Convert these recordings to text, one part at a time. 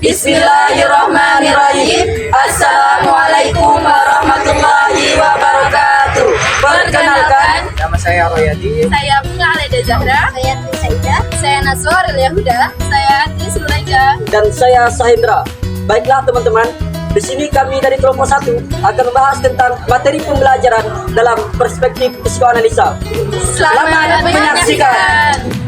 Bismillahirrahmanirrahim. Assalamualaikum warahmatullahi wabarakatuh. Perkenalkan, nama saya Royadi. Saya Bunga Aleda Zahra. Saya Trisaida. Saya Naswar Yahuda. Saya Ati Sulaika. Dan saya Sahendra. Baiklah teman-teman, di sini kami dari kelompok 1 akan membahas tentang materi pembelajaran dalam perspektif psikoanalisa. Selamat menyaksikan.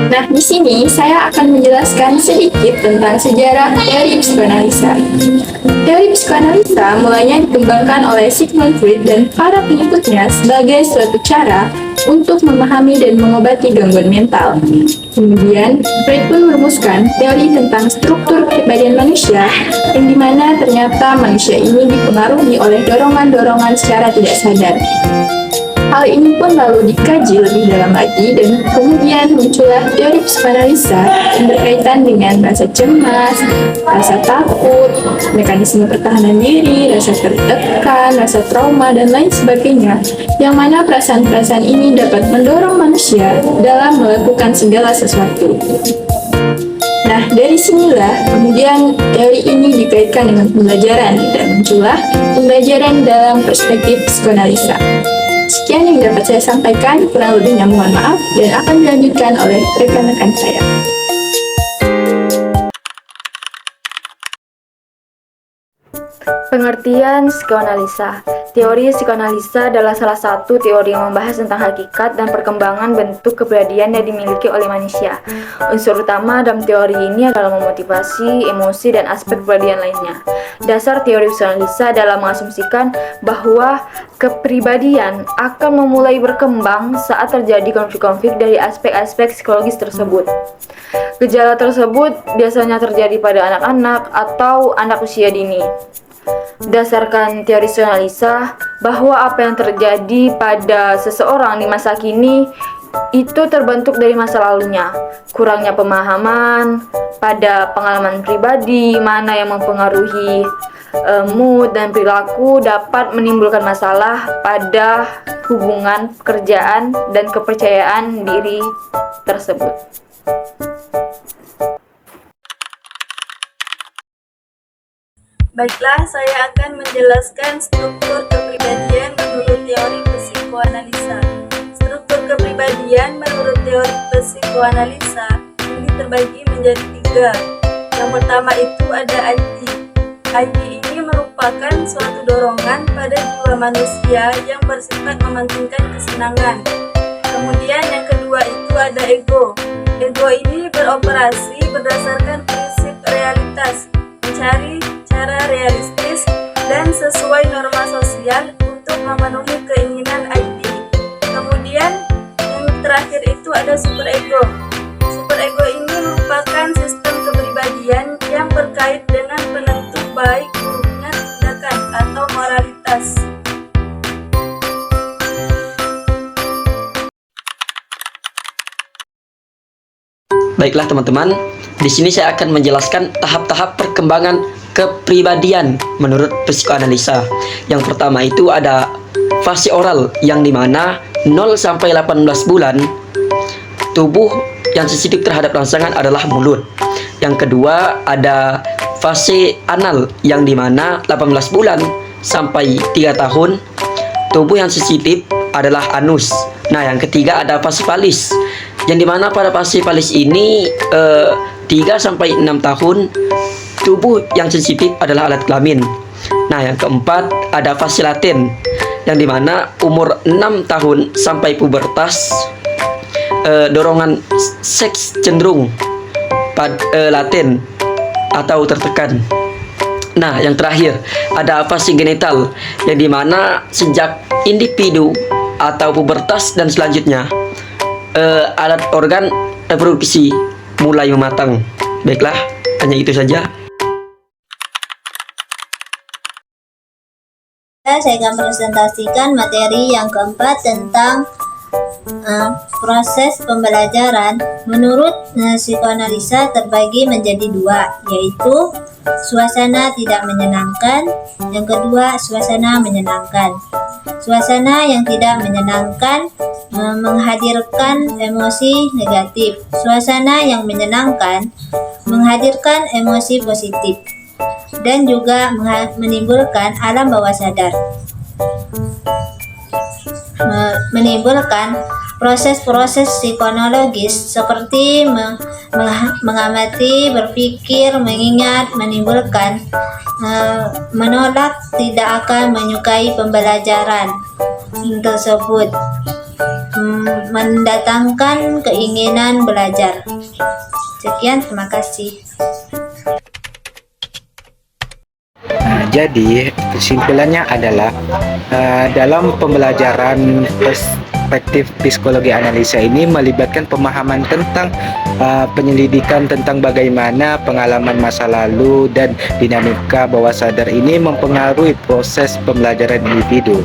Nah, di sini saya akan menjelaskan sedikit tentang sejarah teori psikoanalisa. Teori psikoanalisa mulanya dikembangkan oleh Sigmund Freud dan para pengikutnya sebagai suatu cara untuk memahami dan mengobati gangguan mental. Kemudian, Freud pun merumuskan teori tentang struktur kepribadian manusia, yang dimana ternyata manusia ini dipengaruhi oleh dorongan-dorongan secara tidak sadar. Hal ini pun lalu dikaji lebih dalam lagi dan kemudian muncullah teori psikoanalisa yang berkaitan dengan rasa cemas, rasa takut, mekanisme pertahanan diri, rasa tertekan, rasa trauma, dan lain sebagainya, yang mana perasaan-perasaan ini dapat mendorong manusia dalam melakukan segala sesuatu. Nah, dari sinilah kemudian teori ini dikaitkan dengan pembelajaran dan muncullah pembelajaran dalam perspektif psikoanalisa. Sekian yang dapat saya sampaikan, kurang lebihnya mohon maaf dan akan dilanjutkan oleh rekan-rekan saya. Pengertian psikoanalisa. Teori psikoanalisa adalah salah satu teori yang membahas tentang hakikat dan perkembangan bentuk kepribadian yang dimiliki oleh manusia. Unsur utama dalam teori ini adalah memotivasi, emosi, dan aspek kepribadian lainnya. Dasar teori psikoanalisa adalah mengasumsikan bahwa kepribadian akan memulai berkembang saat terjadi konflik-konflik dari aspek-aspek psikologis tersebut. Gejala tersebut biasanya terjadi pada anak-anak atau anak usia dini. Berdasarkan teori psikoanalisa, bahwa apa yang terjadi pada seseorang di masa kini itu terbentuk dari masa lalunya. Kurangnya pemahaman pada pengalaman pribadi, mana yang mempengaruhi mood dan perilaku dapat menimbulkan masalah pada hubungan pekerjaan dan kepercayaan diri tersebut. Baiklah, saya akan menjelaskan struktur kepribadian menurut teori psikoanalisa. Struktur kepribadian menurut teori psikoanalisa ini terbagi menjadi 3. Yang pertama itu ada ID. ID ini merupakan suatu dorongan pada jiwa manusia yang bersifat mementingkan kesenangan. Kemudian yang kedua itu ada ego. Ego ini beroperasi berdasarkan prinsip realitas, mencari cara realistis dan sesuai norma sosial untuk memenuhi keinginan ID. Kemudian yang terakhir itu ada superego. Superego ini merupakan sistem kepribadian yang berkait dengan penentu baik buruknya tindakan atau moralitas. Baiklah teman-teman, di sini saya akan menjelaskan tahap-tahap perkembangan kepribadian menurut psikoanalisa. Yang pertama itu ada fase oral, yang dimana 0 sampai 18 bulan tubuh yang sensitif terhadap rangsangan adalah mulut. Yang kedua ada fase anal, yang dimana 18 bulan sampai 3 tahun tubuh yang sensitif adalah anus. Nah, yang ketiga ada fase falis, yang dimana pada fase falis ini 3 sampai 6 tahun tubuh yang sensitif adalah alat kelamin. Nah, yang keempat ada fase laten, yang dimana umur 6 tahun sampai pubertas dorongan seks cenderung laten atau tertekan. Nah, yang terakhir ada fase genital, yang dimana sejak individu atau pubertas dan selanjutnya alat organ reproduksi mulai mematang. Baiklah, hanya itu saja. Saya akan presentasikan materi yang keempat tentang proses pembelajaran. Menurut psikoanalisa terbagi menjadi 2, yaitu suasana tidak menyenangkan. Yang kedua, suasana menyenangkan. Suasana yang tidak menyenangkan menghadirkan emosi negatif. Suasana yang menyenangkan menghadirkan emosi positif dan juga menimbulkan alam bawah sadar. Menimbulkan proses-proses psikologis seperti mengamati, berpikir, mengingat, menimbulkan, menolak, tidak akan menyukai pembelajaran tersebut, mendatangkan keinginan belajar. Sekian, terima kasih. Jadi kesimpulannya adalah dalam pembelajaran perspektif psikologi analisa ini melibatkan pemahaman tentang penyelidikan tentang bagaimana pengalaman masa lalu dan dinamika bawah sadar ini mempengaruhi proses pembelajaran individu.